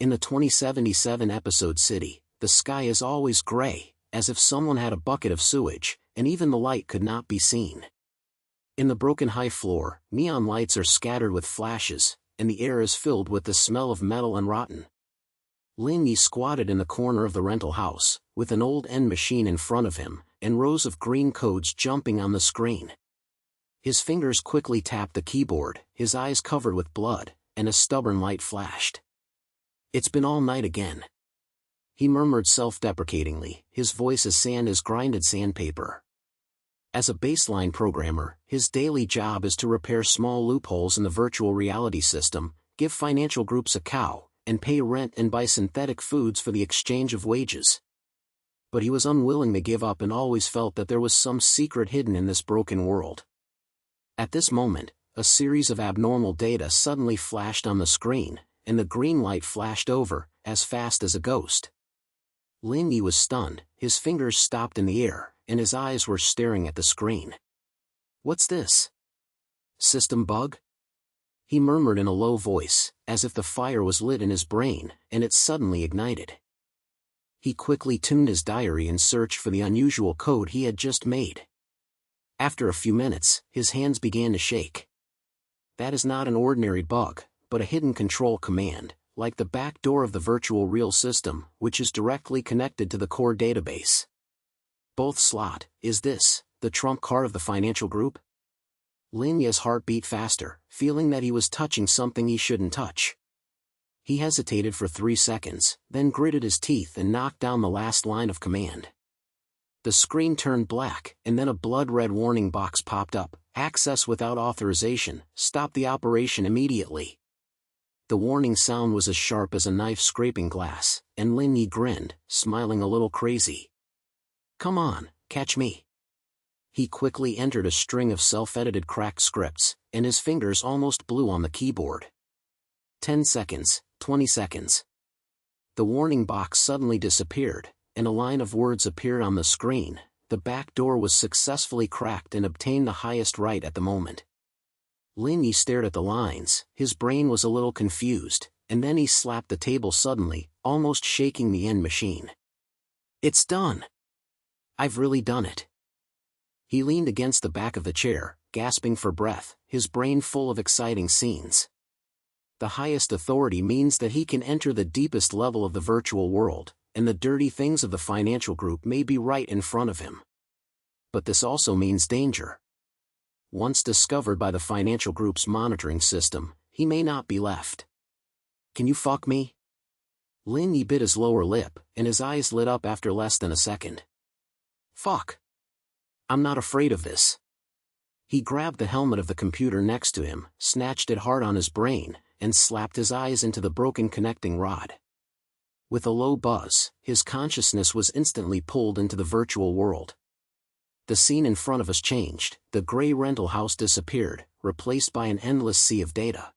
In the 2077 episode City, the sky is always gray, as if someone had a bucket of sewage, and even the light could not be seen. In the broken high floor, neon lights are scattered with flashes, and the air is filled with the smell of metal and rotten. Lin Ye squatted in the corner of the rental house, with an old end machine in front of him, and rows of green codes jumping on the screen. His fingers quickly tapped the keyboard, his eyes covered with blood, and a stubborn light flashed. "It's been all night again," he murmured self-deprecatingly, his voice as sand as grinded sandpaper. As a baseline programmer, his daily job is to repair small loopholes in the virtual reality system, give financial groups a cow, and pay rent and buy synthetic foods for the exchange of wages. But he was unwilling to give up and always felt that there was some secret hidden in this broken world. At this moment, a series of abnormal data suddenly flashed on the screen, and the green light flashed over, as fast as a ghost. Lin Ye was stunned, his fingers stopped in the air, and his eyes were staring at the screen. "What's this? System bug?" he murmured in a low voice, as if the fire was lit in his brain, and it suddenly ignited. He quickly tuned his diary and searched for the unusual code he had just made. After a few minutes, his hands began to shake. That is not an ordinary bug, but a hidden control command, like the back door of the virtual real system, which is directly connected to the core database. Both slot, is this the trump card of the financial group? Lin Ye's heart beat faster, feeling that he was touching something he shouldn't touch. He hesitated for 3 seconds, then gritted his teeth and knocked down the last line of command. The screen turned black, and then a blood-red warning box popped up: "Access without authorization, stop the operation immediately." The warning sound was as sharp as a knife scraping glass, and Lin Ye grinned, smiling a little crazy. "Come on, catch me." He quickly entered a string of self-edited cracked scripts, and his fingers almost blew on the keyboard. 10 seconds, 20 seconds. The warning box suddenly disappeared, and a line of words appeared on the screen: "The back door was successfully cracked and obtained the highest right at the moment." Lin Ye stared at the lines, his brain was a little confused, and then he slapped the table suddenly, almost shaking the end machine. "It's done! I've really done it!" He leaned against the back of the chair, gasping for breath, his brain full of exciting scenes. The highest authority means that he can enter the deepest level of the virtual world, and the dirty things of the financial group may be right in front of him. But this also means danger. Once discovered by the financial group's monitoring system, he may not be left. "Can you fuck me?" Lin Ye bit his lower lip, and his eyes lit up after less than a second. "Fuck. I'm not afraid of this." He grabbed the helmet of the computer next to him, snatched it hard on his brain, and slapped his eyes into the broken connecting rod. With a low buzz, his consciousness was instantly pulled into the virtual world. The scene in front of us changed, the gray rental house disappeared, replaced by an endless sea of data.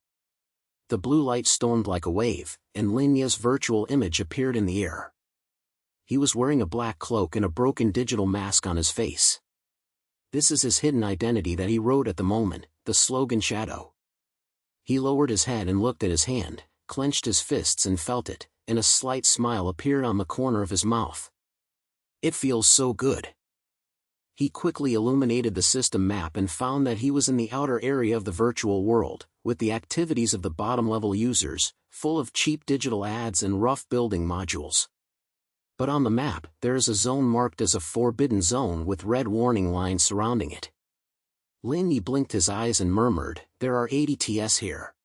The blue light stormed like a wave, and Lin Ye's virtual image appeared in the air. He was wearing a black cloak and a broken digital mask on his face. This is his hidden identity that he wrote at the moment, the slogan Shadow. He lowered his head and looked at his hand, clenched his fists and felt it, and a slight smile appeared on the corner of his mouth. "It feels so good." He quickly illuminated the system map and found that he was in the outer area of the virtual world, with the activities of the bottom-level users, full of cheap digital ads and rough building modules. But on the map, there is a zone marked as a forbidden zone with red warning lines surrounding it. Lin Ye blinked his eyes and murmured, "There are 80 TS here."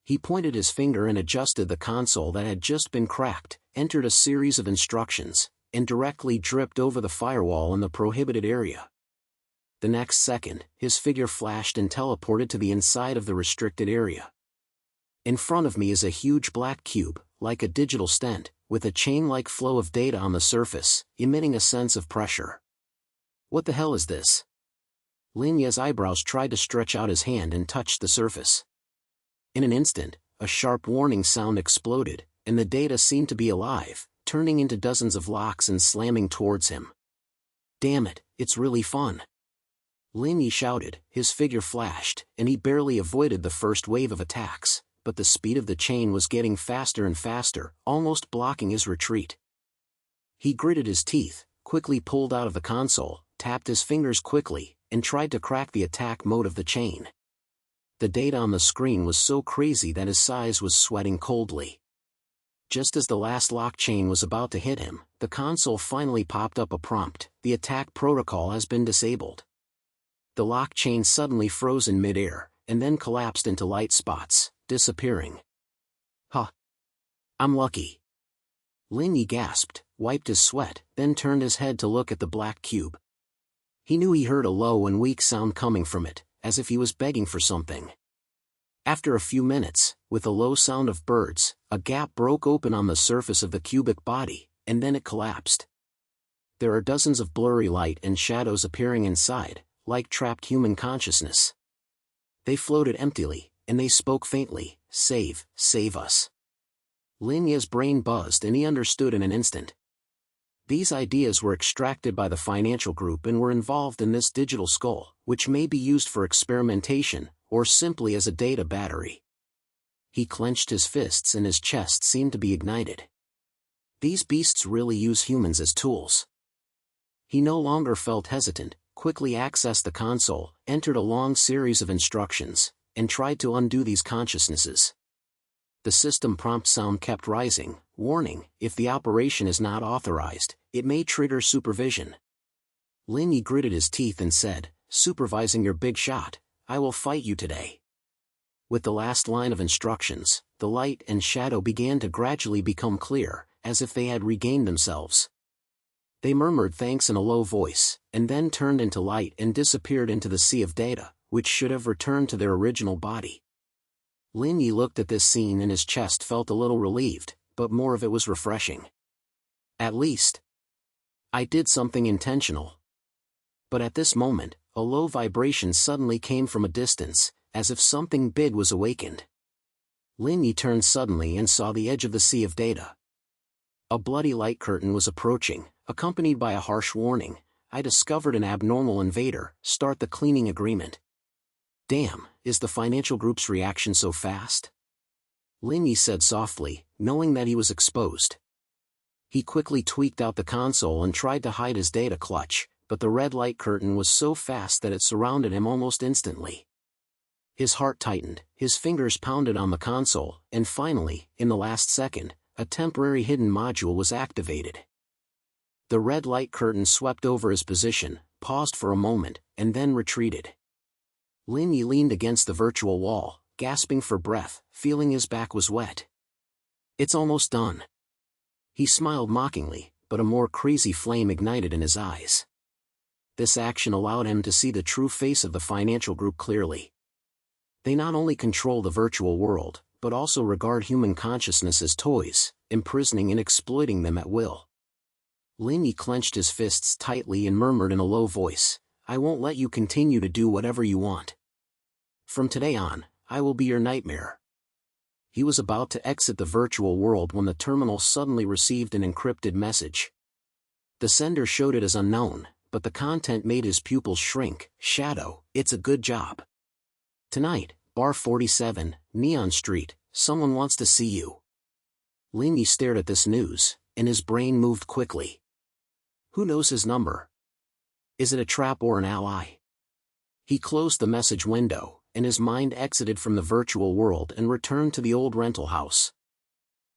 He pointed his finger and adjusted the console that had just been cracked, entered a series of instructions, and directly dripped over the firewall in the prohibited area. The next second, his figure flashed and teleported to the inside of the restricted area. In front of me is a huge black cube, like a digital stent, with a chain-like flow of data on the surface, emitting a sense of pressure. "What the hell is this?" Lin Ye's eyebrows tried to stretch out his hand and touched the surface. In an instant, a sharp warning sound exploded, and the data seemed to be alive, turning into dozens of locks and slamming towards him. "Damn it, it's really fun!" Lin Ye shouted, his figure flashed, and he barely avoided the first wave of attacks, but the speed of the chain was getting faster and faster, almost blocking his retreat. He gritted his teeth, quickly pulled out of the console, tapped his fingers quickly, and tried to crack the attack mode of the chain. The data on the screen was so crazy that his sides was sweating coldly. Just as the last lock chain was about to hit him, the console finally popped up a prompt: "The attack protocol has been disabled." The lock chain suddenly froze in midair, and then collapsed into light spots, disappearing. "Huh. I'm lucky." Lin Ye gasped, wiped his sweat, then turned his head to look at the black cube. He knew he heard a low and weak sound coming from it, as if he was begging for something. After a few minutes, with a low sound of birds, a gap broke open on the surface of the cubic body, and then it collapsed. There are dozens of blurry light and shadows appearing inside, like trapped human consciousness. They floated emptily, and they spoke faintly, "Save us." Lin Ye's brain buzzed and he understood in an instant. These ideas were extracted by the financial group and were involved in this digital skull, which may be used for experimentation, or simply as a data battery. He clenched his fists and his chest seemed to be ignited. These beasts really use humans as tools. He no longer felt hesitant, quickly accessed the console, entered a long series of instructions, and tried to undo these consciousnesses. The system prompt sound kept rising: "Warning, if the operation is not authorized, it may trigger supervision." Lin Ye gritted his teeth and said, "Supervising your big shot, I will fight you today." With the last line of instructions, the light and shadow began to gradually become clear, as if they had regained themselves. They murmured thanks in a low voice, and then turned into light and disappeared into the sea of data, which should have returned to their original body. Lin Ye looked at this scene and his chest felt a little relieved, but more of it was refreshing. At least, I did something intentional. But at this moment, a low vibration suddenly came from a distance, as if something big was awakened. Lin Ye turned suddenly and saw the edge of the sea of data. A bloody light curtain was approaching, accompanied by a harsh warning: "I discovered an abnormal invader, start the cleaning agreement." Damn, is the financial group's reaction so fast? Lin Ye said softly, knowing that he was exposed. He quickly tweaked out the console and tried to hide his data clutch, but the red light curtain was so fast that it surrounded him almost instantly. His heart tightened, his fingers pounded on the console, and finally, in the last second, a temporary hidden module was activated. The red light curtain swept over his position, paused for a moment, and then retreated. Lin Ye leaned against the virtual wall, gasping for breath, feeling his back was wet. "It's almost done." He smiled mockingly, but a more crazy flame ignited in his eyes. This action allowed him to see the true face of the financial group clearly. They not only control the virtual world, but also regard human consciousness as toys, imprisoning and exploiting them at will. Lin Ye clenched his fists tightly and murmured in a low voice, "I won't let you continue to do whatever you want. From today on, I will be your nightmare." He was about to exit the virtual world when the terminal suddenly received an encrypted message. The sender showed it as unknown, but the content made his pupils shrink. "Shadow, it's a good job. Tonight, Bar 47, Neon Street, someone wants to see you." Lin Ye stared at this news, and his brain moved quickly. Who knows his number? Is it a trap or an ally? He closed the message window, and his mind exited from the virtual world and returned to the old rental house.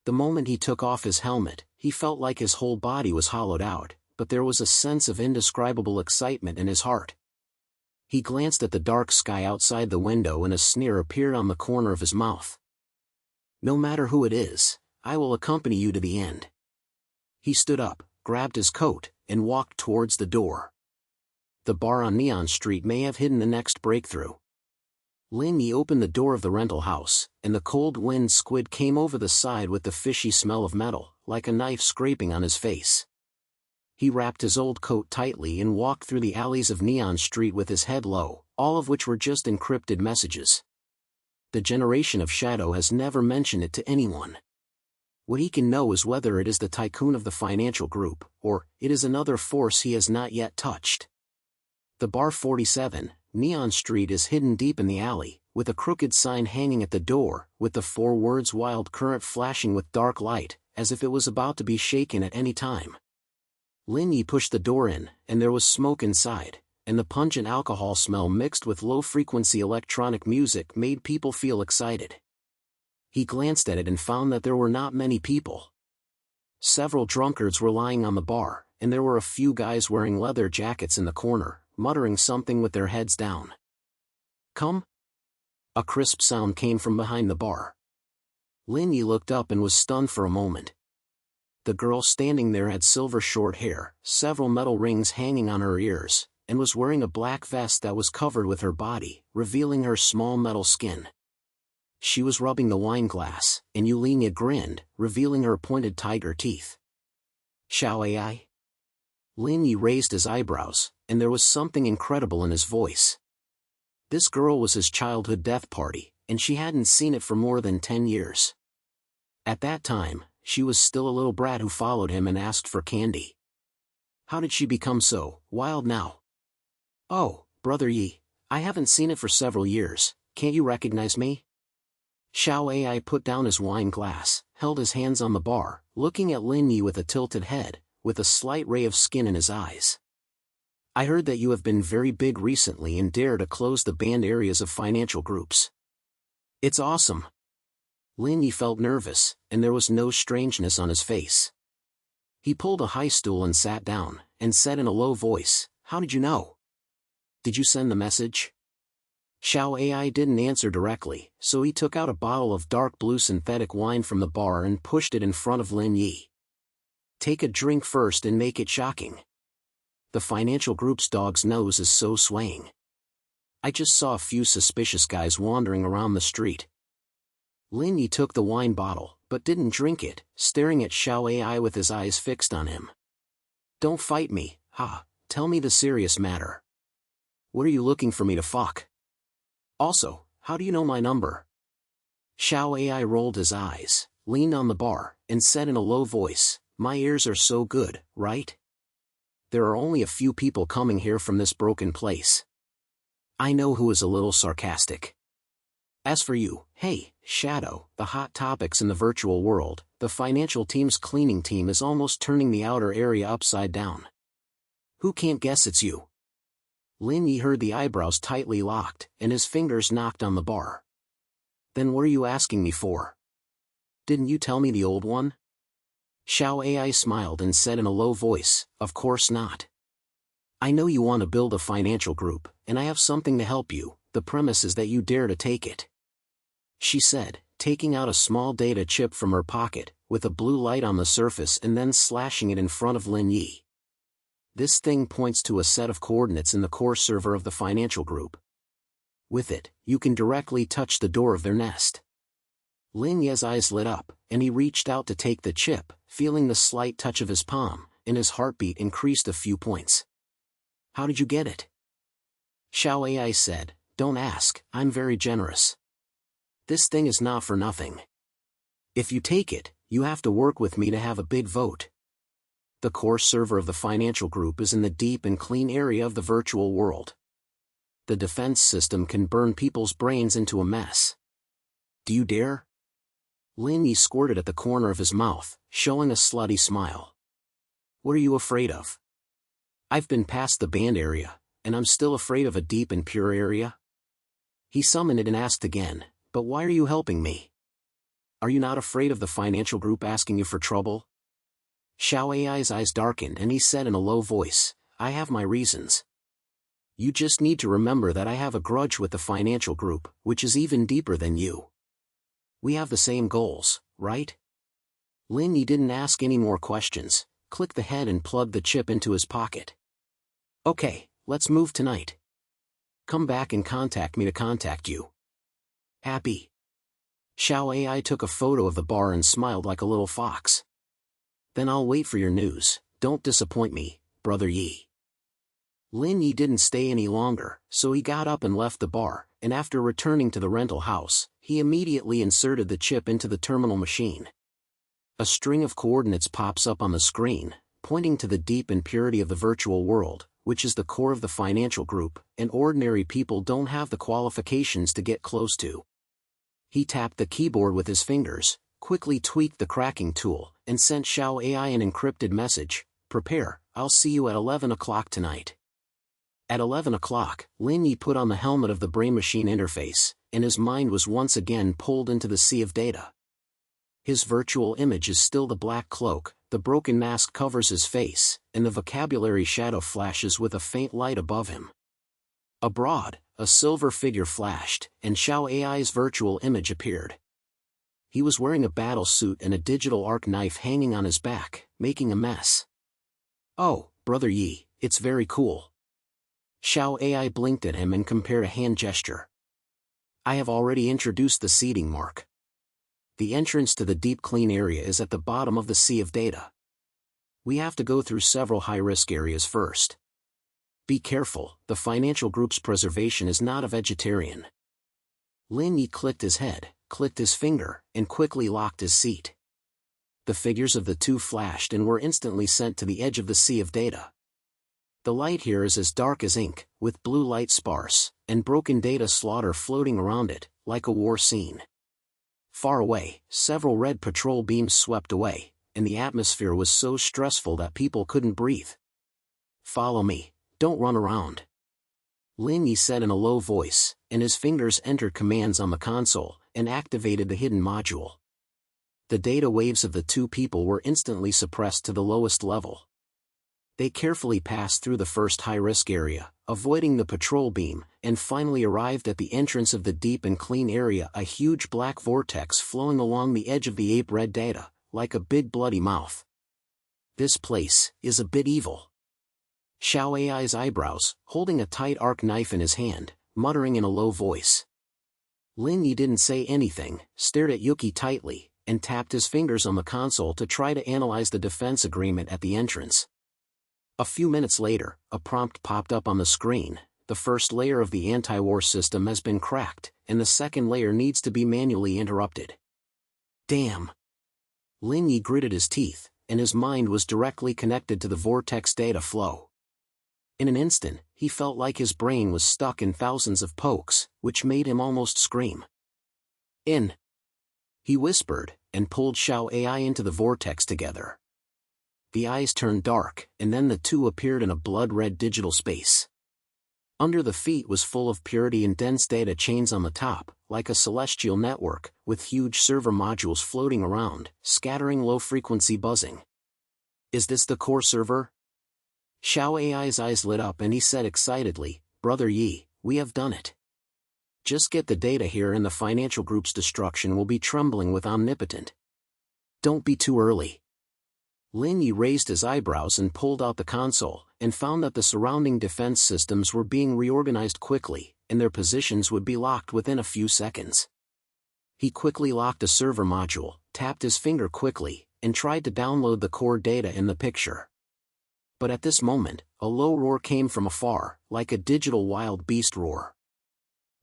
The moment he took off his helmet, he felt like his whole body was hollowed out, but there was a sense of indescribable excitement in his heart. He glanced at the dark sky outside the window and a sneer appeared on the corner of his mouth. "No matter who it is, I will accompany you to the end." He stood up, grabbed his coat, and walked towards the door. The bar on Neon Street may have hidden the next breakthrough. Lin Ye opened the door of the rental house, and the cold wind squid came over the side with the fishy smell of metal, like a knife scraping on his face. He wrapped his old coat tightly and walked through the alleys of Neon Street with his head low, all of which were just encrypted messages. The generation of Shadow has never mentioned it to anyone. What he can know is whether it is the tycoon of the financial group, or it is another force he has not yet touched. The Bar 47, Neon Street is hidden deep in the alley, with a crooked sign hanging at the door, with the 4 words "Wild Current" flashing with dark light, as if it was about to be shaken at any time. Lin Ye pushed the door in, and there was smoke inside, and the pungent alcohol smell mixed with low-frequency electronic music made people feel excited. He glanced at it and found that there were not many people. Several drunkards were lying on the bar, and there were a few guys wearing leather jackets in the corner, muttering something with their heads down. "Come?" A crisp sound came from behind the bar. Lin Ye looked up and was stunned for a moment. The girl standing there had silver short hair, several metal rings hanging on her ears, and was wearing a black vest that was covered with her body, revealing her small metal skin. She was rubbing the wine glass, and Lin Ye grinned, revealing her pointed tiger teeth. "Xiao Ai?" Lin Ye raised his eyebrows, and there was something incredible in his voice. This girl was his childhood death party, and she hadn't seen it for more than 10 years. At that time, she was still a little brat who followed him and asked for candy. How did she become so wild now? "Oh, Brother Yi, I haven't seen it for several years, can't you recognize me?" Xiao Ai put down his wine glass, held his hands on the bar, looking at Lin Ye with a tilted head, with a slight ray of skin in his eyes. "I heard that you have been very big recently and dare to close the banned areas of financial groups. It's awesome." Lin Ye felt nervous, and there was no strangeness on his face. He pulled a high stool and sat down, and said in a low voice, "How did you know? Did you send the message?" Xiao Ai didn't answer directly, so he took out a bottle of dark blue synthetic wine from the bar and pushed it in front of Lin Ye. "Take a drink first and make it shocking. The financial group's dog's nose is so swaying. I just saw a few suspicious guys wandering around the street." Lin Ye took the wine bottle, but didn't drink it, staring at Xiao Ai with his eyes fixed on him. "Don't fight me, tell me the serious matter. What are you looking for me to fuck? Also, how do you know my number?" Xiao Ai rolled his eyes, leaned on the bar, and said in a low voice, "My ears are so good, right? There are only a few people coming here from this broken place. I know who is a little sarcastic. As for you, hey, Shadow, the hot topics in the virtual world, the financial team's cleaning team is almost turning the outer area upside down. Who can't guess it's you?" Lin Ye heard the eyebrows tightly locked, and his fingers knocked on the bar. "Then what are you asking me for? Didn't you tell me the old one?" Xiao Ai smiled and said in a low voice, "Of course not. I know you want to build a financial group, and I have something to help you. The premise is that you dare to take it," she said, taking out a small data chip from her pocket, with a blue light on the surface and then slashing it in front of Lin Ye. "This thing points to a set of coordinates in the core server of the financial group. With it, you can directly touch the door of their nest." Lin Ye's eyes lit up, and he reached out to take the chip, feeling the slight touch of his palm, and his heartbeat increased a few points. "How did you get it?" Xiao Ai said, "Don't ask, I'm very generous. This thing is not for nothing. If you take it, you have to work with me to have a big vote. The core server of the financial group is in the deep and clean area of the virtual world. The defense system can burn people's brains into a mess. Do you dare?" Lin Ye squirted at the corner of his mouth, showing a slutty smile. "What are you afraid of? I've been past the banned area, and I'm still afraid of a deep and pure area?" He summoned it and asked again, "But why are you helping me? Are you not afraid of the financial group asking you for trouble?" Xiao Ai's eyes darkened and he said in a low voice, "I have my reasons. You just need to remember that I have a grudge with the financial group, which is even deeper than you. We have the same goals, right?" Lin Ye didn't ask any more questions, clicked the head and plugged the chip into his pocket. "Okay, let's move tonight. Come back and contact me to contact you. Happy?" Xiao Ai took a photo of the bar and smiled like a little fox. "Then I'll wait for your news, don't disappoint me, Brother Yi." Lin Ye didn't stay any longer, so he got up and left the bar, and after returning to the rental house, he immediately inserted the chip into the terminal machine. A string of coordinates pops up on the screen, pointing to the deep and purity of the virtual world, which is the core of the financial group, and ordinary people don't have the qualifications to get close to. He tapped the keyboard with his fingers, quickly tweaked the cracking tool, and sent Xiao AI an encrypted message: "Prepare, I'll see you at 11 o'clock tonight." At 11 o'clock, Lin Ye put on the helmet of the brain-machine interface, and his mind was once again pulled into the sea of data. His virtual image is still the black cloak, the broken mask covers his face, and the vocabulary shadow flashes with a faint light above him. Abroad, a silver figure flashed, and Xiao AI's virtual image appeared. He was wearing a battle suit and a digital arc knife hanging on his back, making a mess. "Oh, Brother Yi, it's very cool." Xiao AI blinked at him and compared a hand gesture. "I have already introduced the seeding mark. The entrance to the deep clean area is at the bottom of the sea of data. We have to go through several high-risk areas first. Be careful, the financial group's preservation is not a vegetarian." Lin Ye clicked his head, clicked his finger, and quickly locked his seat. The figures of the two flashed and were instantly sent to the edge of the sea of data. The light here is as dark as ink, with blue light sparse, and broken data slaughter floating around it, like a war scene. Far away, several red patrol beams swept away, and the atmosphere was so stressful that people couldn't breathe. "Follow me, don't run around," Lin Ye said in a low voice, and his fingers entered commands on the console, and activated the hidden module. The data waves of the two people were instantly suppressed to the lowest level. They carefully passed through the first high-risk area, avoiding the patrol beam, and finally arrived at the entrance of the deep and clean area, a huge black vortex flowing along the edge of the ape-red data, like a big bloody mouth. "This place is a bit evil." Xiao AI's eyebrows, holding a tight arc knife in his hand, muttering in a low voice. Lin Ye didn't say anything, stared at Yuki tightly, and tapped his fingers on the console to try to analyze the defense agreement at the entrance. A few minutes later, a prompt popped up on the screen: "The first layer of the anti-war system has been cracked, and the second layer needs to be manually interrupted." Damn! Lin Ye gritted his teeth, and his mind was directly connected to the vortex data flow. In an instant, he felt like his brain was stuck in thousands of pokes, which made him almost scream. "In!" he whispered, and pulled Xiao AI into the vortex together. The eyes turned dark, and then the two appeared in a blood-red digital space. Under the feet was full of purity and dense data chains on the top, like a celestial network, with huge server modules floating around, scattering low-frequency buzzing. "Is this the core server?" Xiao AI's eyes lit up and he said excitedly, "Brother Yi, we have done it. Just get the data here and the financial group's destruction will be trembling with omnipotent. Don't be too early." Lin Ye raised his eyebrows and pulled out the console, and found that the surrounding defense systems were being reorganized quickly, and their positions would be locked within a few seconds. He quickly locked a server module, tapped his finger quickly, and tried to download the core data in the picture. But at this moment, a low roar came from afar, like a digital wild beast roar.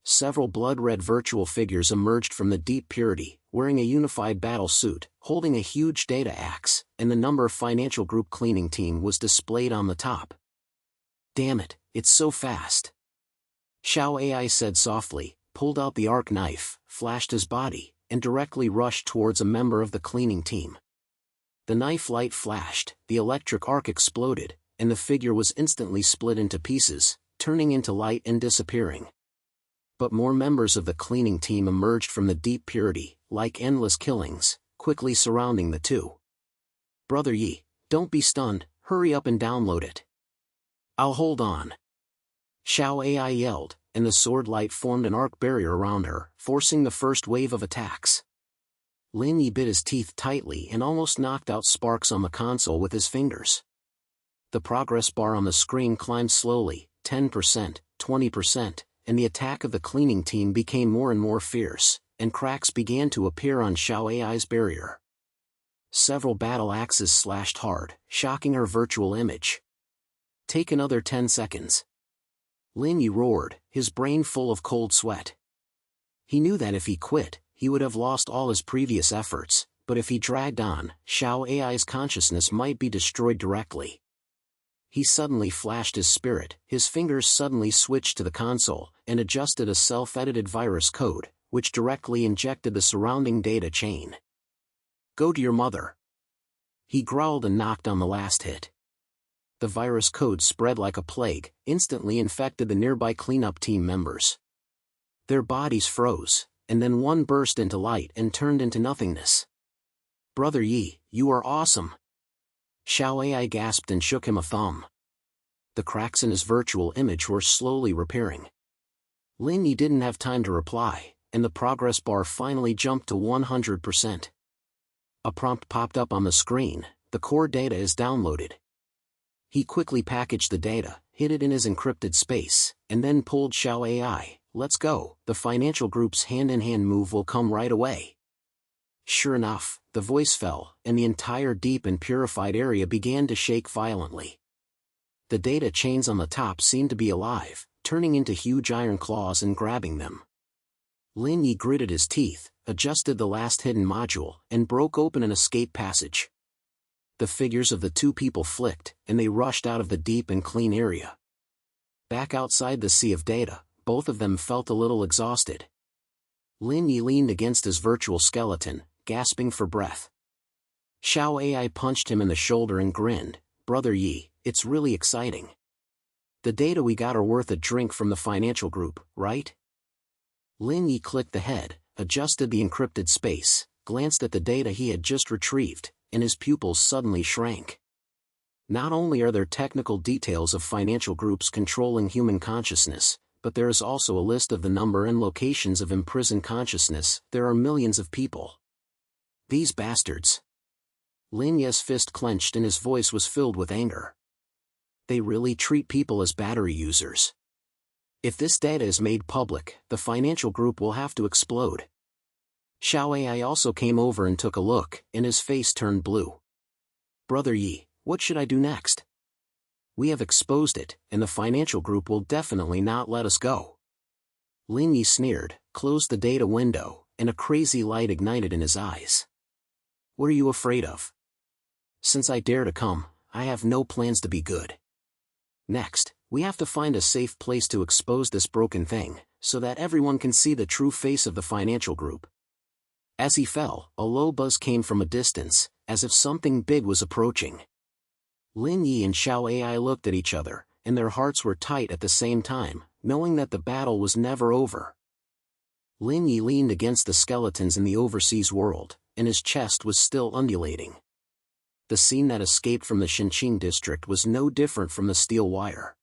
Several blood-red virtual figures emerged from the deep purity, wearing a unified battle suit, holding a huge data axe, and the number of financial group cleaning team was displayed on the top. "Damn it, it's so fast," Xiao AI said softly, pulled out the arc knife, flashed his body, and directly rushed towards a member of the cleaning team. The knife light flashed, the electric arc exploded, and the figure was instantly split into pieces, turning into light and disappearing. But more members of the cleaning team emerged from the deep purity, like endless killings, quickly surrounding the two. "Brother Yi, don't be stunned, hurry up and download it." "I'll hold on," Xiao AI yelled, and the sword light formed an arc barrier around her, forcing the first wave of attacks. Lin Ye bit his teeth tightly and almost knocked out sparks on the console with his fingers. The progress bar on the screen climbed slowly, 10%, 20%, and the attack of the cleaning team became more and more fierce, and cracks began to appear on Xiao AI's barrier. Several battle axes slashed hard, shocking her virtual image. "Take another 10 seconds. Lin Ye roared, his brain full of cold sweat. He knew that if he quit, he would have lost all his previous efforts, but if he dragged on, Xiao AI's consciousness might be destroyed directly. He suddenly flashed his spirit, his fingers suddenly switched to the console, and adjusted a self-edited virus code, which directly injected the surrounding data chain. "Go to your mother." He growled and knocked on the last hit. The virus code spread like a plague, instantly infected the nearby cleanup team members. Their bodies froze, and then one burst into light and turned into nothingness. "Brother Ye, you are awesome." Xiao Ai gasped and shook him a thumb. The cracks in his virtual image were slowly repairing. Lin Ye didn't have time to reply, and the progress bar finally jumped to 100%. A prompt popped up on the screen: "The core data is downloaded." He quickly packaged the data, hid it in his encrypted space, and then pulled Xiao Ai, "Let's go, the financial group's hand-in-hand move will come right away." Sure enough, the voice fell, and the entire deep and purified area began to shake violently. The data chains on the top seemed to be alive, turning into huge iron claws and grabbing them. Lin Ye gritted his teeth, adjusted the last hidden module, and broke open an escape passage. The figures of the two people flicked, and they rushed out of the deep and clean area. Back outside the sea of data, both of them felt a little exhausted. Lin Ye leaned against his virtual skeleton, gasping for breath. Xiao Ai punched him in the shoulder and grinned, "Brother Ye, it's really exciting. The data we got are worth a drink from the financial group, right?" Lin Ye clicked the head, adjusted the encrypted space, glanced at the data he had just retrieved, and his pupils suddenly shrank. Not only are there technical details of financial groups controlling human consciousness, but there is also a list of the number and locations of imprisoned consciousness. There are millions of people. These bastards. Lin Ye's fist clenched and his voice was filled with anger. They really treat people as battery users. If this data is made public, the financial group will have to explode. Xiao Ai also came over and took a look, and his face turned blue. "Brother Ye, what should I do next? We have exposed it, and the financial group will definitely not let us go." Lin Ye sneered, closed the data window, and a crazy light ignited in his eyes. "What are you afraid of? Since I dare to come, I have no plans to be good. Next, we have to find a safe place to expose this broken thing, so that everyone can see the true face of the financial group." As he fell, a low buzz came from a distance, as if something big was approaching. Lin Ye and Xiao Ai looked at each other, and their hearts were tight at the same time, knowing that the battle was never over. Lin Ye leaned against the skeletons in the overseas world, and his chest was still undulating. The scene that escaped from the Xinqing district was no different from the steel wire.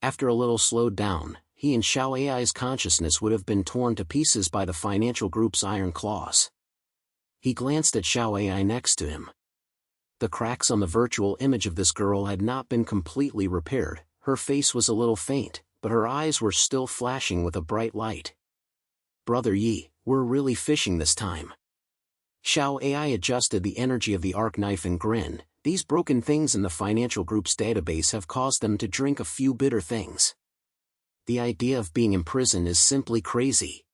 After a little slowed down, he and Xiao Ai's consciousness would have been torn to pieces by the financial group's iron claws. He glanced at Xiao Ai next to him. The cracks on the virtual image of this girl had not been completely repaired, her face was a little faint, but her eyes were still flashing with a bright light. "Brother Ye, we're really fishing this time." Xiao Ai adjusted the energy of the arc knife and grinned. "These broken things in the financial group's database have caused them to drink a few bitter things. The idea of being imprisoned is simply crazy."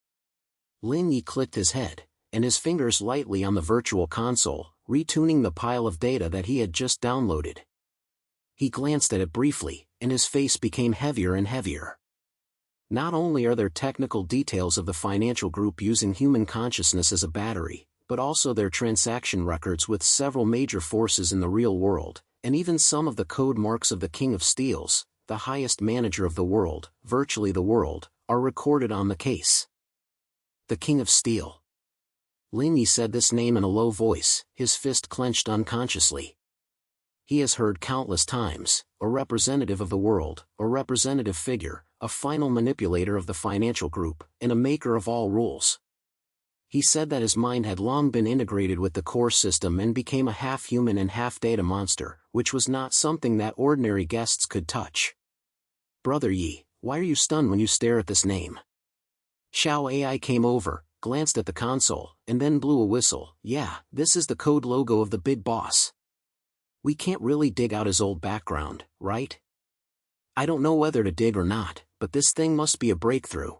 Lin Ye clicked his head, and his fingers lightly on the virtual console, retuning the pile of data that he had just downloaded. He glanced at it briefly, and his face became heavier and heavier. Not only are there technical details of the financial group using human consciousness as a battery, but also their transaction records with several major forces in the real world, and even some of the code marks of the King of Steels, the highest manager of the world, virtually the world, are recorded on the case. The King of Steel. Lin Ye said this name in a low voice, his fist clenched unconsciously. He has heard countless times, a representative of the world, a representative figure, a final manipulator of the financial group, and a maker of all rules. He said that his mind had long been integrated with the core system and became a half-human and half-data monster, which was not something that ordinary guests could touch. "Brother Ye, why are you stunned when you stare at this name?" Xiao Ai came over, glanced at the console, and then blew a whistle. "Yeah, this is the code logo of the big boss. We can't really dig out his old background, right? I don't know whether to dig or not, but this thing must be a breakthrough."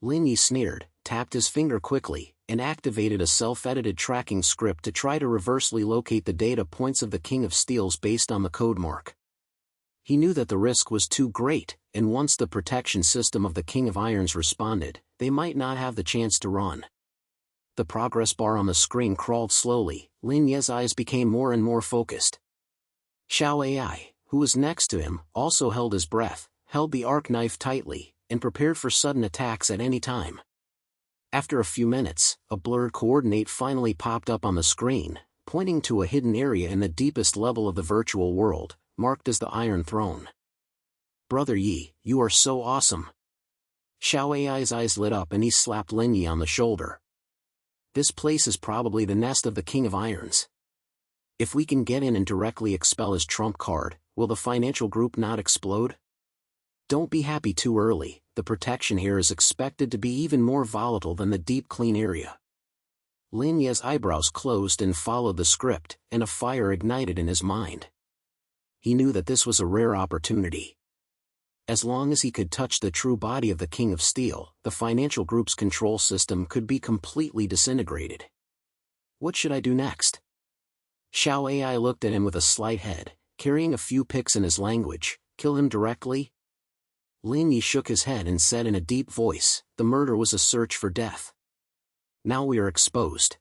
Lin Ye sneered, tapped his finger quickly, and activated a self-edited tracking script to try to reversely locate the data points of the King of Steels based on the code mark. He knew that the risk was too great, and once the protection system of the King of Irons responded, they might not have the chance to run. The progress bar on the screen crawled slowly. Lin Ye's eyes became more and more focused. Xiao Ai, who was next to him, also held his breath, held the arc knife tightly, and prepared for sudden attacks at any time. After a few minutes, a blurred coordinate finally popped up on the screen, pointing to a hidden area in the deepest level of the virtual world, marked as the Iron Throne. Brother Yi, you are so awesome. Xiao Ai's eyes lit up and he slapped Lin Ye on the shoulder. This place is probably the nest of the King of Irons. If we can get in and directly expel his trump card, will the financial group not explode? Don't be happy too early, the protection here is expected to be even more volatile than the deep clean area. Lin Ye's eyebrows closed and followed the script, and a fire ignited in his mind. He knew that this was a rare opportunity. As long as he could touch the true body of the King of Steel, the financial group's control system could be completely disintegrated. What should I do next? Xiao Ai looked at him with a slight head, carrying a few picks in his language. Kill him directly? Lin Ye shook his head and said in a deep voice, the murder was a search for death. Now we are exposed.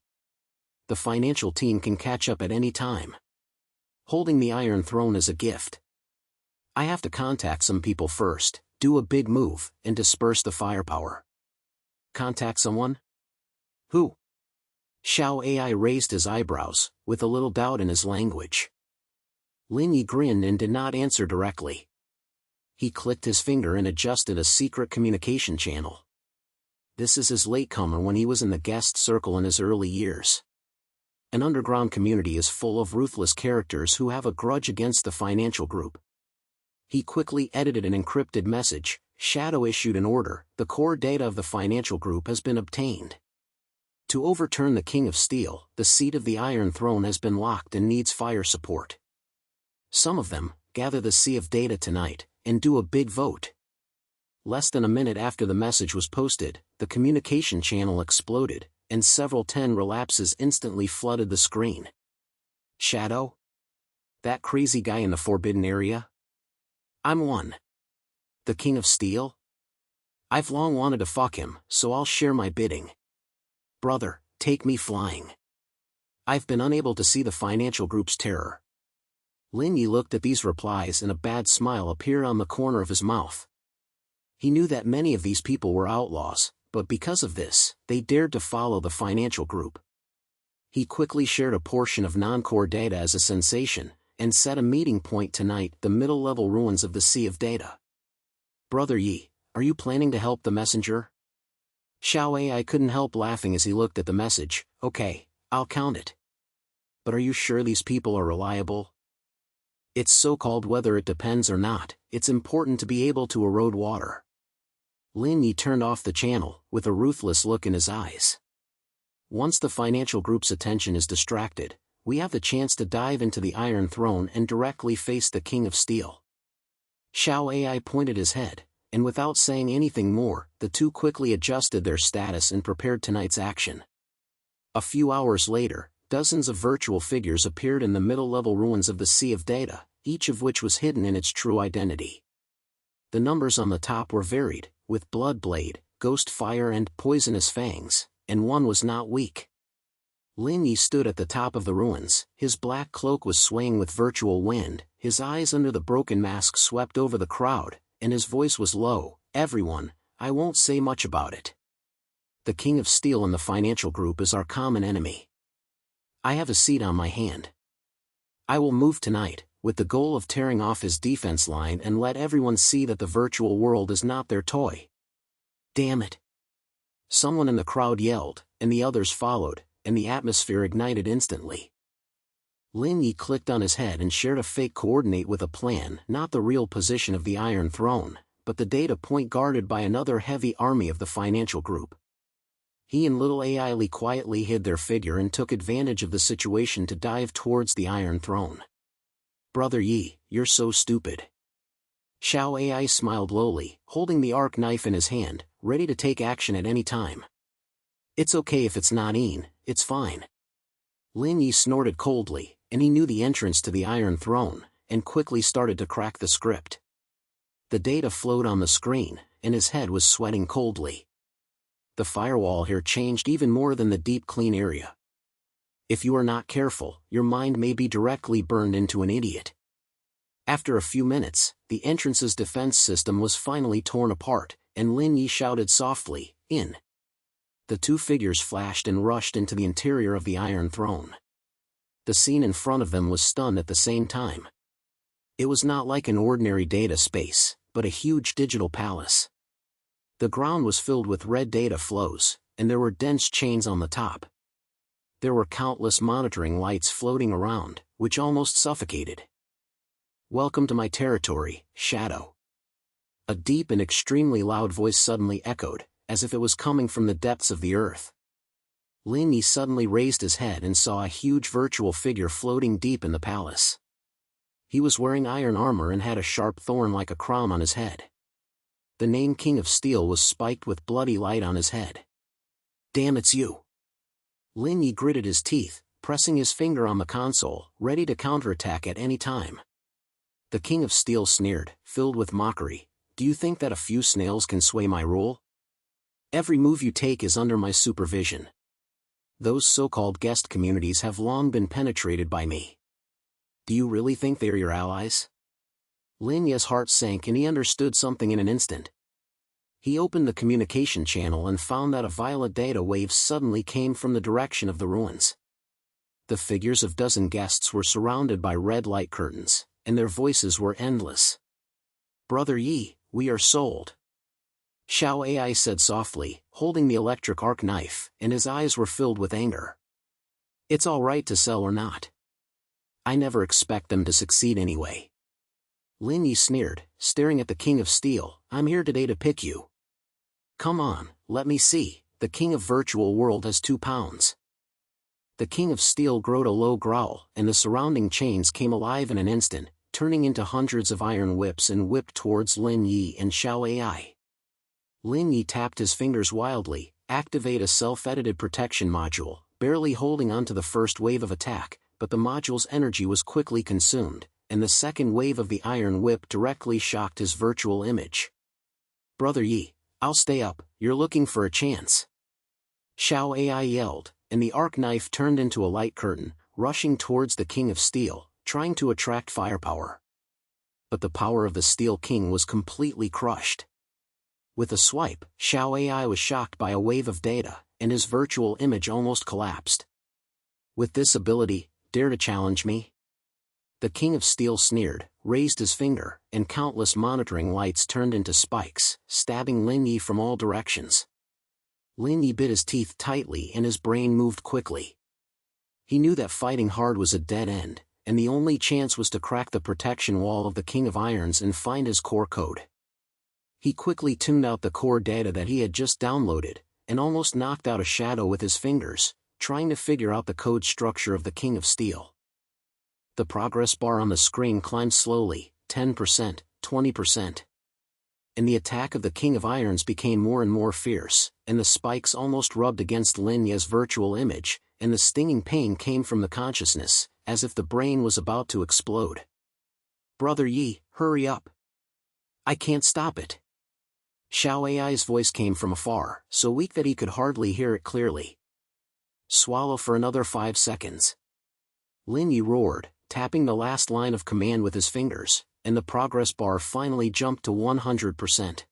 The financial team can catch up at any time. Holding the Iron Throne is a gift. I have to contact some people first, do a big move, and disperse the firepower. Contact someone? Who? Xiao Ai raised his eyebrows, with a little doubt in his language. Lin Ye grinned and did not answer directly. He clicked his finger and adjusted a secret communication channel. This is his latecomer when he was in the guest circle in his early years. An underground community is full of ruthless characters who have a grudge against the financial group. He quickly edited an encrypted message. Shadow issued an order. The core data of the financial group has been obtained. To overturn the King of Steel, the seat of the Iron Throne has been locked and needs fire support. Some of them, gather the sea of data tonight, and do a big vote. Less than a minute after the message was posted, the communication channel exploded, and several 10 relapses instantly flooded the screen. Shadow? That crazy guy in the forbidden area? I'm one. The King of Steel? I've long wanted to fuck him, so I'll share my bidding. Brother, take me flying. I've been unable to see the financial group's terror. Lin Ye looked at these replies and a bad smile appeared on the corner of his mouth. He knew that many of these people were outlaws, but because of this, they dared to follow the financial group. He quickly shared a portion of non-core data as a sensation, and set a meeting point tonight, the middle-level ruins of the Sea of Data. Brother Yi, are you planning to help the messenger? Xiao Ai couldn't help laughing as he looked at the message. Okay, I'll count it. But are you sure these people are reliable? It's so-called whether it depends or not, it's important to be able to erode water. Lin Ye turned off the channel, with a ruthless look in his eyes. Once the financial group's attention is distracted, we have the chance to dive into the Iron Throne and directly face the King of Steel. Xiao Ai pointed his head, and without saying anything more, the two quickly adjusted their status and prepared tonight's action. A few hours later, dozens of virtual figures appeared in the middle-level ruins of the Sea of Data, each of which was hidden in its true identity. The numbers on the top were varied, with Blood Blade, Ghost Fire and Poisonous Fangs, and one was not weak. Lin Ye stood at the top of the ruins, his black cloak was swaying with virtual wind, his eyes under the broken mask swept over the crowd, and his voice was low. Everyone, I won't say much about it. The King of Steel and the financial group is our common enemy. I have a seat on my hand. I will move tonight, with the goal of tearing off his defense line and let everyone see that the virtual world is not their toy. Damn it! Someone in the crowd yelled, and the others followed, and the atmosphere ignited instantly. Lin Ye clicked on his head and shared a fake coordinate with a plan, not the real position of the Iron Throne, but the data point guarded by another heavy army of the financial group. He and little Ai Li quietly hid their figure and took advantage of the situation to dive towards the Iron Throne. Brother Yi, you're so stupid. Xiao Ai smiled lowly, holding the arc knife in his hand, ready to take action at any time. It's okay if it's not Ian, it's fine. Lin Ye snorted coldly, and he knew the entrance to the Iron Throne, and quickly started to crack the script. The data flowed on the screen, and his head was sweating coldly. The firewall here changed even more than the deep clean area. If you are not careful, your mind may be directly burned into an idiot. After a few minutes, the entrance's defense system was finally torn apart, and Lin Ye shouted softly, "In." The two figures flashed and rushed into the interior of the Iron Throne. The scene in front of them was stunned at the same time. It was not like an ordinary data space, but a huge digital palace. The ground was filled with red data flows, and there were dense chains on the top. There were countless monitoring lights floating around, which almost suffocated. "Welcome to my territory, Shadow." A deep and extremely loud voice suddenly echoed, as if it was coming from the depths of the earth. Lin Ye suddenly raised his head and saw a huge virtual figure floating deep in the palace. He was wearing iron armor and had a sharp thorn like a crown on his head. The name King of Steel was spiked with bloody light on his head. "Damn, it's you." Lin Ye gritted his teeth, pressing his finger on the console, ready to counterattack at any time. The King of Steel sneered, filled with mockery, "Do you think that a few snails can sway my rule? Every move you take is under my supervision. Those so-called guest communities have long been penetrated by me. Do you really think they are your allies?" Lin Ye's heart sank and he understood something in an instant. He opened the communication channel and found that a violet data wave suddenly came from the direction of the ruins. The figures of dozen guests were surrounded by red light curtains, and their voices were endless. "Brother Yi, we are sold." Xiao AI said softly, holding the electric arc knife, and his eyes were filled with anger. "It's all right to sell or not. I never expect them to succeed anyway." Lin Ye sneered, staring at the King of Steel, "I'm here today to pick you. Come on, let me see, the King of Virtual World has 2 pounds." The King of Steel growled a low growl, and the surrounding chains came alive in an instant, turning into hundreds of iron whips and whipped towards Lin Ye and Xiao AI. Lin Ye tapped his fingers wildly, activate a self-edited protection module, barely holding onto the first wave of attack, but the module's energy was quickly consumed, and the second wave of the iron whip directly shocked his virtual image. "Brother Yi, I'll stay up, you're looking for a chance." Xiao AI yelled, and the arc knife turned into a light curtain, rushing towards the King of Steel, trying to attract firepower. But the power of the Steel King was completely crushed. With a swipe, Xiao AI was shocked by a wave of data, and his virtual image almost collapsed. "With this ability, dare to challenge me?" The King of Steel sneered, raised his finger, and countless monitoring lights turned into spikes, stabbing Lin Ye from all directions. Lin Ye bit his teeth tightly and his brain moved quickly. He knew that fighting hard was a dead end, and the only chance was to crack the protection wall of the King of Irons and find his core code. He quickly tuned out the core data that he had just downloaded, and almost knocked out a shadow with his fingers, trying to figure out the code structure of the King of Steel. The progress bar on the screen climbed slowly, 10%, 20%. And the attack of the King of Irons became more and more fierce, and the spikes almost rubbed against Lin Ye's virtual image, and the stinging pain came from the consciousness, as if the brain was about to explode. "Brother Yi, hurry up. I can't stop it." Xiao AI's voice came from afar, so weak that he could hardly hear it clearly. "Swallow for another 5 seconds." Lin Ye roared, tapping the last line of command with his fingers, and the progress bar finally jumped to 100%.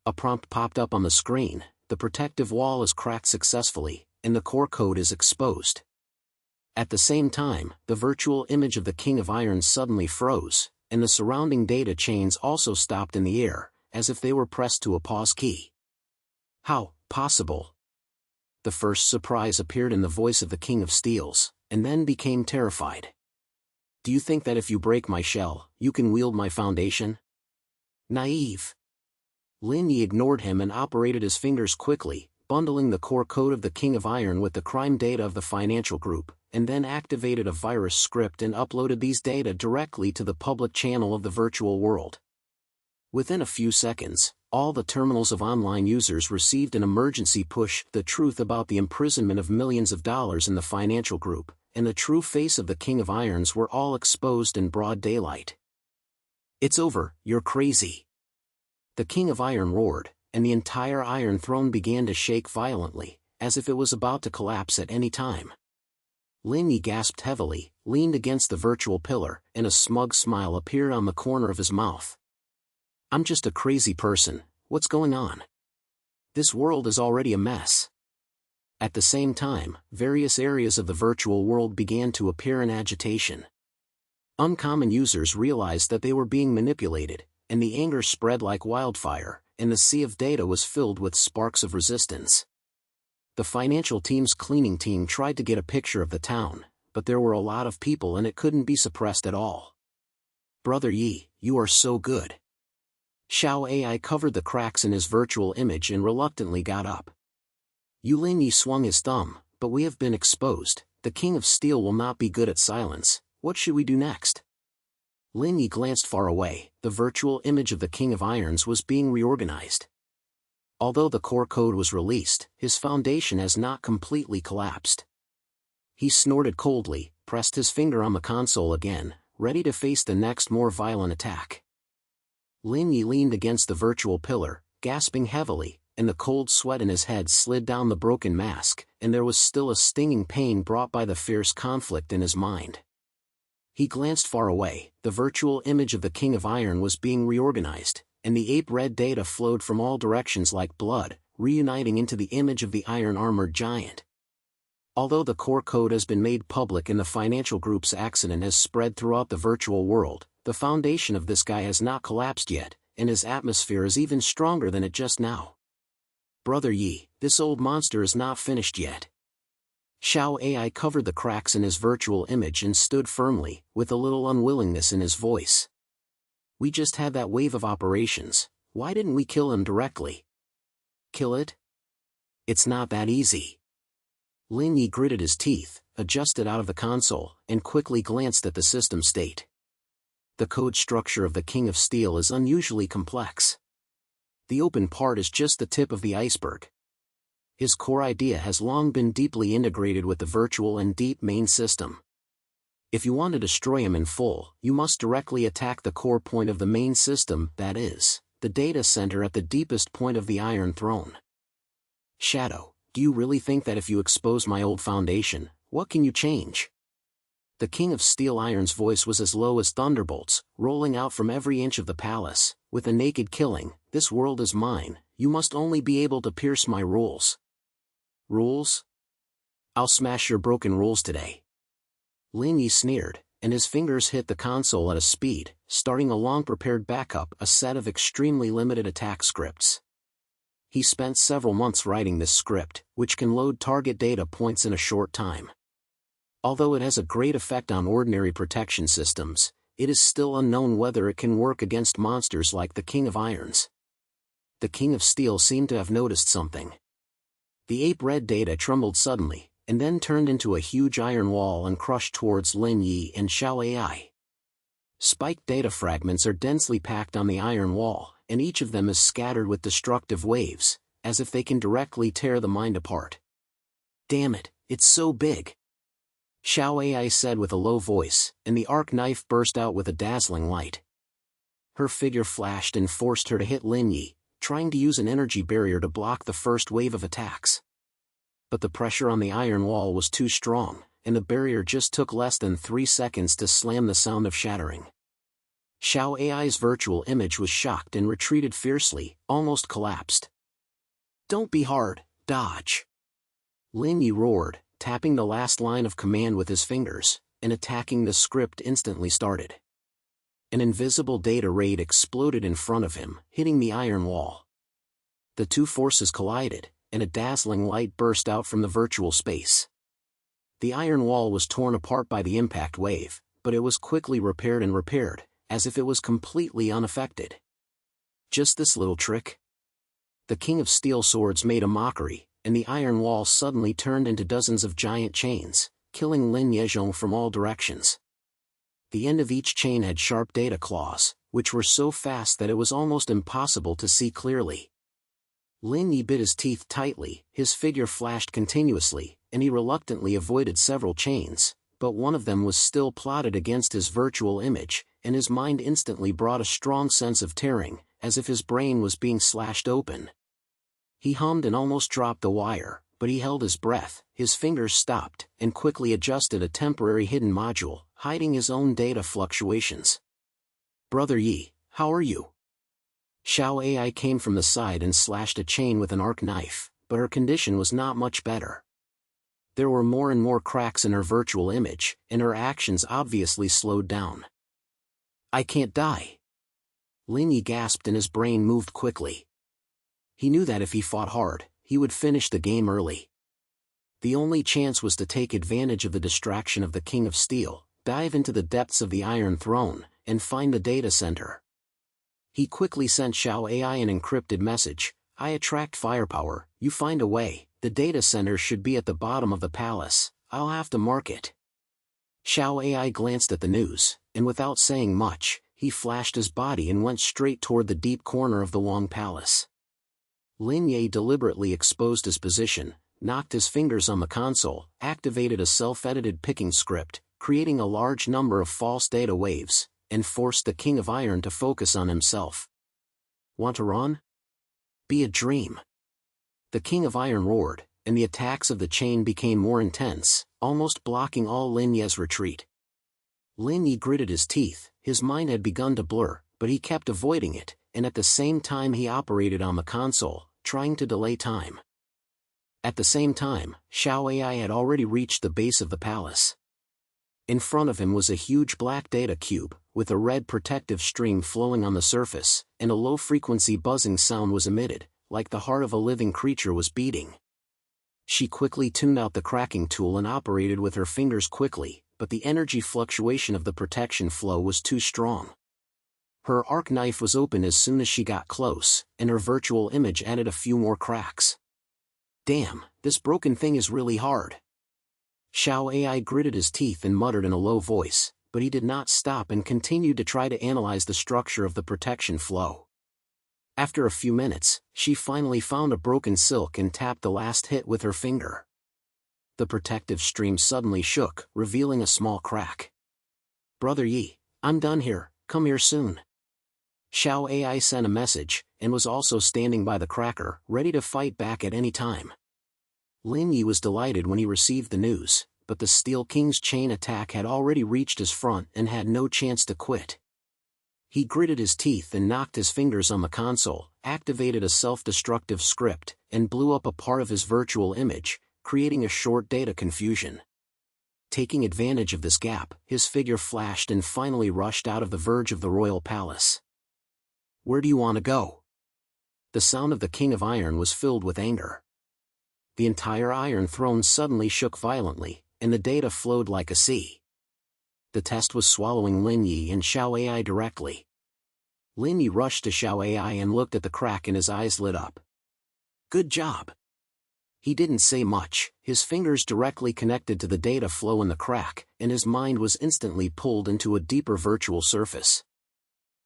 A prompt popped up on the screen, "The protective wall is cracked successfully, and the core code is exposed." At the same time, the virtual image of the King of Irons suddenly froze, and the surrounding data chains also stopped in the air, as if they were pressed to a pause key. "How possible?" The first surprise appeared in the voice of the King of Steels, and then became terrified. "Do you think that if you break my shell, you can wield my foundation? Naive." Lin Ye ignored him and operated his fingers quickly, bundling the core code of the King of Iron with the crime data of the financial group, and then activated a virus script and uploaded these data directly to the public channel of the virtual world. Within a few seconds, all the terminals of online users received an emergency push, the truth about the imprisonment of millions of dollars in the financial group, and the true face of the King of Irons were all exposed in broad daylight. "It's over, you're crazy!" the King of Iron roared, and the entire Iron Throne began to shake violently, as if it was about to collapse at any time. Lin Ye gasped heavily, leaned against the virtual pillar, and a smug smile appeared on the corner of his mouth. "I'm just a crazy person, what's going on? This world is already a mess." At the same time, various areas of the virtual world began to appear in agitation. Uncommon users realized that they were being manipulated, and the anger spread like wildfire, and the sea of data was filled with sparks of resistance. The financial team's cleaning team tried to get a picture of the town, but there were a lot of people and it couldn't be suppressed at all. "Brother Yi, you are so good." Xiao AI covered the cracks in his virtual image and reluctantly got up. Lin Ye swung his thumb, "But we have been exposed, the King of Steel will not be good at silence, what should we do next?" Lin Ye glanced far away, the virtual image of the King of Irons was being reorganized. Although the core code was released, his foundation has not completely collapsed. He snorted coldly, pressed his finger on the console again, ready to face the next more violent attack. Lin Ye leaned against the virtual pillar, gasping heavily, and the cold sweat in his head slid down the broken mask, and there was still a stinging pain brought by the fierce conflict in his mind. He glanced far away, the virtual image of the King of Iron was being reorganized, and the ape-red data flowed from all directions like blood, reuniting into the image of the iron-armored giant. Although the core code has been made public and the financial group's accident has spread throughout the virtual world, the foundation of this guy has not collapsed yet, and his atmosphere is even stronger than it just now. "Brother Yi, this old monster is not finished yet." Xiao AI covered the cracks in his virtual image and stood firmly, with a little unwillingness in his voice. "We just had that wave of operations, why didn't we kill him directly?" "Kill it? It's not that easy." Lin Ye gritted his teeth, adjusted out of the console, and quickly glanced at the system state. The code structure of the King of Steel is unusually complex. The open part is just the tip of the iceberg. His core idea has long been deeply integrated with the virtual and deep main system. If you want to destroy him in full, you must directly attack the core point of the main system, that is, the data center at the deepest point of the Iron Throne. "Shadow, do you really think that if you expose my old foundation, what can you change?" The King of Steel Iron's voice was as low as thunderbolts, rolling out from every inch of the palace, with a naked killing. "This world is mine, you must only be able to pierce my rules." "Rules? I'll smash your broken rules today." Lin Ye sneered, and his fingers hit the console at a speed, starting a long-prepared backup, a set of extremely limited attack scripts. He spent several months writing this script, which can load target data points in a short time. Although it has a great effect on ordinary protection systems, it is still unknown whether it can work against monsters like the King of Irons. The King of Steel seemed to have noticed something. The ape-red data trembled suddenly, and then turned into a huge iron wall and crushed towards Lin Ye and Xiao AI. Spiked data fragments are densely packed on the iron wall, and each of them is scattered with destructive waves, as if they can directly tear the mind apart. "Damn it, it's so big!" Xiao AI said with a low voice, and the arc knife burst out with a dazzling light. Her figure flashed and forced her to hit Lin Ye, trying to use an energy barrier to block the first wave of attacks. But the pressure on the iron wall was too strong, and the barrier just took less than 3 seconds to slam, the sound of shattering. Xiao AI's virtual image was shocked and retreated fiercely, almost collapsed. "Don't be hard, dodge!" Lin Ye roared, tapping the last line of command with his fingers, and attacking the script instantly started. An invisible data raid exploded in front of him, hitting the iron wall. The two forces collided, and a dazzling light burst out from the virtual space. The iron wall was torn apart by the impact wave, but it was quickly repaired, as if it was completely unaffected. "Just this little trick?" The King of Steel swords made a mockery, and the iron wall suddenly turned into dozens of giant chains, killing Lin Ye from all directions. The end of each chain had sharp data claws, which were so fast that it was almost impossible to see clearly. Lin Ye bit his teeth tightly, his figure flashed continuously, and he reluctantly avoided several chains, but one of them was still plotted against his virtual image, and his mind instantly brought a strong sense of tearing, as if his brain was being slashed open. He hummed and almost dropped the wire, but he held his breath, his fingers stopped, and quickly adjusted a temporary hidden module, hiding his own data fluctuations. "Brother Ye, how are you?" Xiao AI came from the side and slashed a chain with an arc knife, but her condition was not much better. There were more and more cracks in her virtual image, and her actions obviously slowed down. "I can't die." Lin Ye gasped and his brain moved quickly. He knew that if he fought hard, he would finish the game early. The only chance was to take advantage of the distraction of the King of Steel, dive into the depths of the Iron Throne, and find the data center. He quickly sent Xiao AI an encrypted message: "I attract firepower, you find a way, the data center should be at the bottom of the palace, I'll have to mark it." Xiao AI glanced at the news, and without saying much, he flashed his body and went straight toward the deep corner of the long palace. Lin Ye deliberately exposed his position, knocked his fingers on the console, activated a self-edited picking script, creating a large number of false data waves, and forced the King of Iron to focus on himself. "Want to run? Be a dream." The King of Iron roared, and the attacks of the chain became more intense, almost blocking all Lin Ye's retreat. Lin Ye gritted his teeth, his mind had begun to blur, but he kept avoiding it, and at the same time he operated on the console, trying to delay time. At the same time, Xiao AI had already reached the base of the palace. In front of him was a huge black data cube, with a red protective stream flowing on the surface, and a low-frequency buzzing sound was emitted, like the heart of a living creature was beating. She quickly tuned out the cracking tool and operated with her fingers quickly, but the energy fluctuation of the protection flow was too strong. Her arc knife was open as soon as she got close, and her virtual image added a few more cracks. "Damn, this broken thing is really hard." Xiao AI gritted his teeth and muttered in a low voice, but he did not stop and continued to try to analyze the structure of the protection flow. After a few minutes, she finally found a broken silk and tapped the last hit with her finger. The protective stream suddenly shook, revealing a small crack. "Brother Yi, I'm done here, come here soon." Xiao AI sent a message, and was also standing by the cracker, ready to fight back at any time. Lin Ye was delighted when he received the news, but the Steel King's chain attack had already reached his front and had no chance to quit. He gritted his teeth and knocked his fingers on the console, activated a self-destructive script, and blew up a part of his virtual image, creating a short data confusion. Taking advantage of this gap, his figure flashed and finally rushed out of the verge of the royal palace. "Where do you want to go?" The sound of the King of Iron was filled with anger. The entire Iron Throne suddenly shook violently, and the data flowed like a sea. The test was swallowing Lin Ye and Xiao AI directly. Lin Ye rushed to Xiao AI and looked at the crack and his eyes lit up. "Good job." He didn't say much, his fingers directly connected to the data flow in the crack, and his mind was instantly pulled into a deeper virtual surface.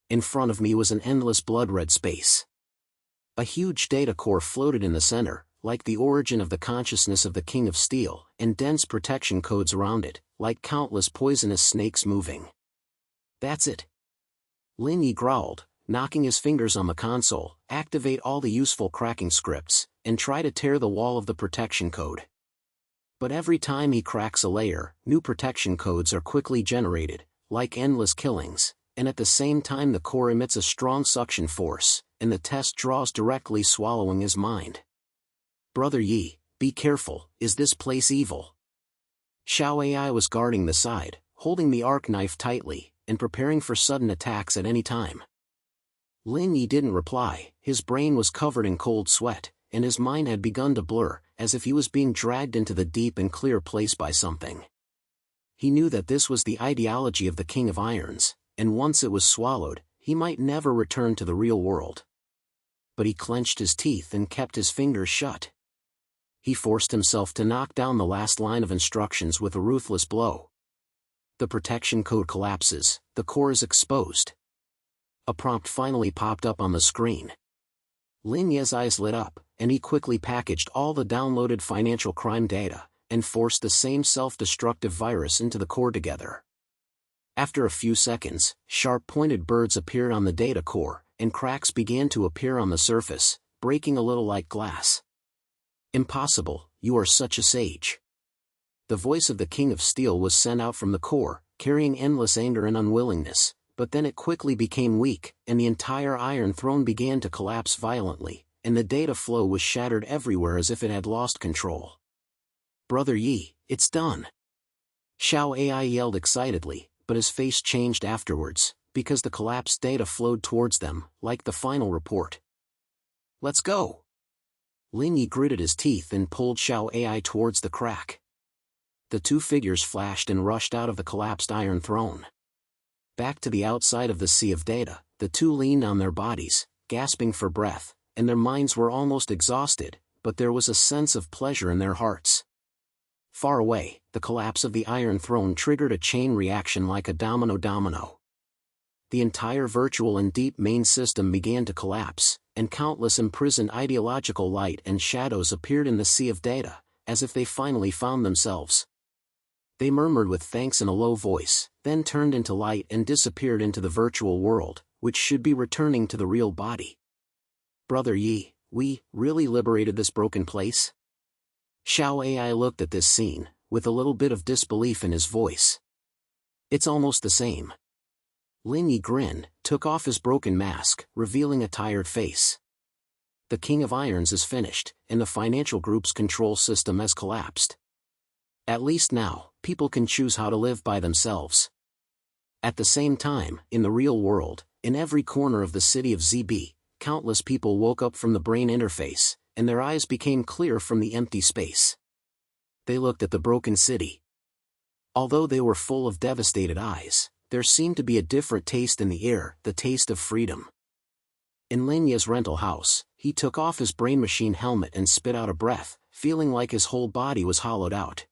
In front of me was an endless blood-red space. A huge data core floated in the center, like the origin of the consciousness of the King of Steel, and dense protection codes around it, like countless poisonous snakes moving. "That's it." Lin Ye growled, knocking his fingers on the console, activate all the useful cracking scripts, and try to tear the wall of the protection code. But every time he cracks a layer, new protection codes are quickly generated, like endless killings, and at the same time the core emits a strong suction force, and the test draws directly swallowing his mind. "Brother Yi, be careful, is this place evil?" Xiao AI was guarding the side, holding the arc knife tightly, and preparing for sudden attacks at any time. Lin Ye didn't reply, his brain was covered in cold sweat, and his mind had begun to blur, as if he was being dragged into the deep and clear place by something. He knew that this was the ideology of the King of Irons, and once it was swallowed, he might never return to the real world. But he clenched his teeth and kept his fingers shut. He forced himself to knock down the last line of instructions with a ruthless blow. The protection code collapses, the core is exposed. A prompt finally popped up on the screen. Lin Ye's eyes lit up, and he quickly packaged all the downloaded financial crime data, and forced the same self-destructive virus into the core together. After a few seconds, sharp-pointed birds appeared on the data core, and cracks began to appear on the surface, breaking a little like glass. "Impossible, you are such a sage." The voice of the King of Steel was sent out from the core, carrying endless anger and unwillingness, but then it quickly became weak, and the entire Iron Throne began to collapse violently, and the data flow was shattered everywhere as if it had lost control. "Brother Yi, it's done!" Xiao AI yelled excitedly, but his face changed afterwards, because the collapsed data flowed towards them, like the final report. "Let's go!" Lin Ye gritted his teeth and pulled Xiao AI towards the crack. The two figures flashed and rushed out of the collapsed Iron Throne. Back to the outside of the sea of data, the two leaned on their bodies, gasping for breath, and their minds were almost exhausted, but there was a sense of pleasure in their hearts. Far away, the collapse of the Iron Throne triggered a chain reaction like a domino. The entire virtual and deep main system began to collapse, and countless imprisoned ideological light and shadows appeared in the sea of data, as if they finally found themselves. They murmured with thanks in a low voice, then turned into light and disappeared into the virtual world, which should be returning to the real body. "Brother Yi, we really liberated this broken place?" Xiao AI looked at this scene, with a little bit of disbelief in his voice. "It's almost the same." Lin Ye grinned, took off his broken mask, revealing a tired face. "The King of Irons is finished, and the financial group's control system has collapsed. At least now, people can choose how to live by themselves." At the same time, in the real world, in every corner of the city of ZB, countless people woke up from the brain interface, and their eyes became clear from the empty space. They looked at the broken city. Although they were full of devastated eyes, there seemed to be a different taste in the air, the taste of freedom. In Lin Ye's rental house, he took off his brain machine helmet and spit out a breath, feeling like his whole body was hollowed out.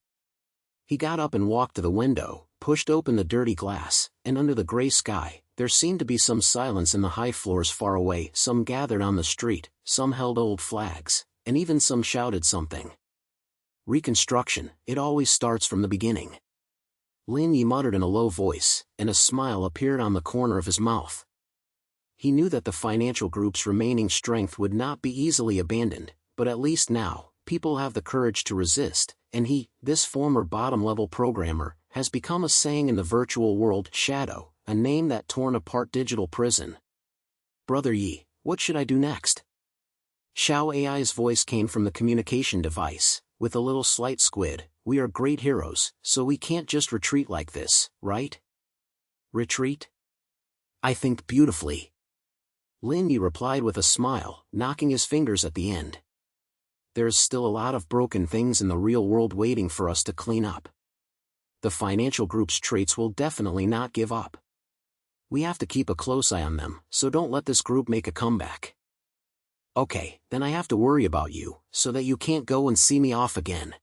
He got up and walked to the window, pushed open the dirty glass, and under the gray sky, there seemed to be some silence in the high floors far away. Some gathered on the street, some held old flags, and even some shouted something. Reconstruction, it always starts from the beginning. Lin Ye muttered in a low voice, and a smile appeared on the corner of his mouth. He knew that the financial group's remaining strength would not be easily abandoned, but at least now, people have the courage to resist, and he, this former bottom-level programmer, has become a saying in the virtual world, Shadow, a name that torn apart digital prison. "Brother Yi, what should I do next?" Xiao AI's voice came from the communication device, with a little slight squid. "We are great heroes, so we can't just retreat like this, right?" "Retreat?" "I think beautifully." Lin Ye replied with a smile, knocking his fingers at the end. "There's still a lot of broken things in the real world waiting for us to clean up. The financial group's traits will definitely not give up. We have to keep a close eye on them, so don't let this group make a comeback." "Okay, then I have to worry about you, so that you can't go and see me off again."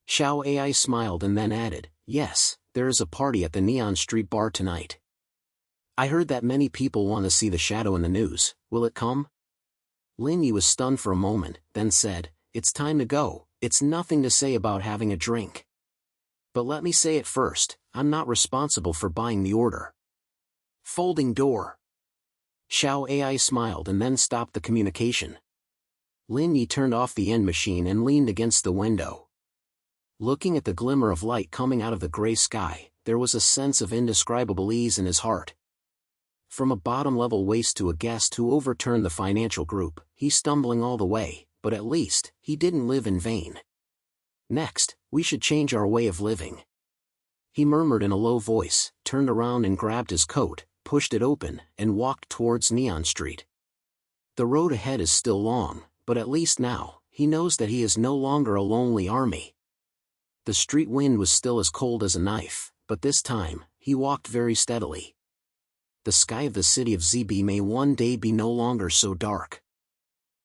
Xiao AI smiled and then added, "Yes, there is a party at the Neon Street Bar tonight. I heard that many people want to see the Shadow in the news. Will it come?" Lin Ye was stunned for a moment, then said, "It's time to go. It's nothing to say about having a drink. But let me say it first, I'm not responsible for buying the order." Folding door. Xiao AI smiled and then stopped the communication. Lin Ye turned off the end machine and leaned against the window. Looking at the glimmer of light coming out of the gray sky, there was a sense of indescribable ease in his heart. From a bottom-level waste to a guest who overturned the financial group, he's stumbling all the way, but at least, he didn't live in vain. "Next, we should change our way of living." He murmured in a low voice, turned around and grabbed his coat, pushed it open, and walked towards Neon Street. The road ahead is still long, but at least now, he knows that he is no longer a lonely army. The street wind was still as cold as a knife, but this time, he walked very steadily. The sky of the city of ZB may one day be no longer so dark.